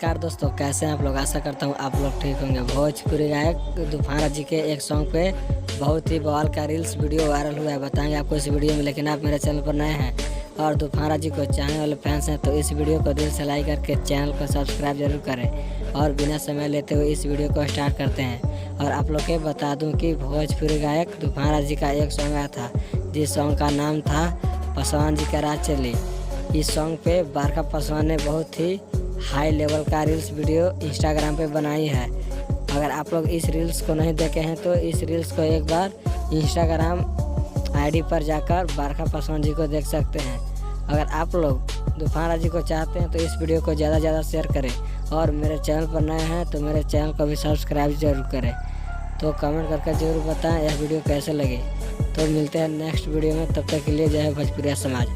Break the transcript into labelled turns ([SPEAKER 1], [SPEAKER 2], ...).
[SPEAKER 1] नमस्कार दोस्तों, कैसे हैं आप लोग। आशा करता हूँ आप लोग ठीक होंगे। भोजपुरी गायक तूफान जी के एक सॉन्ग पे बहुत ही बवाल का रील्स वीडियो वायरल हुआ है। बताएंगे आपको इस वीडियो में, लेकिन आप मेरे चैनल पर नए हैं और तूफान जी को चाहने वाले फैंस हैं तो इस वीडियो को दिल से लाइक करके चैनल को सब्सक्राइब जरूर करें। और बिना समय लेते हुए इस वीडियो को स्टार्ट करते हैं। और आप लोग के बता दूँ कि भोजपुरी गायक तूफान जी का एक सॉन्ग आया था, जिस सॉन्ग का नाम था पासवान जी का राज चली। इस सॉन्ग पे बरखा पासवान ने बहुत ही हाई लेवल का रील्स वीडियो इंस्टाग्राम पे बनाई है। अगर आप लोग इस रील्स को नहीं देखे हैं तो इस रील्स को एक बार इंस्टाग्राम आईडी पर जाकर बरखा पासवान जी को देख सकते हैं। अगर आप लोग तूफान जी को चाहते हैं तो इस वीडियो को ज़्यादा से ज़्यादा शेयर करें। और मेरे चैनल पर नए हैं तो मेरे चैनल को भी सब्सक्राइब जरूर करें। तो कमेंट करके ज़रूर बताएं यह वीडियो कैसे लगे। तो मिलते हैं नेक्स्ट वीडियो में, तब तक के लिए जय भोजपुरिया समाज।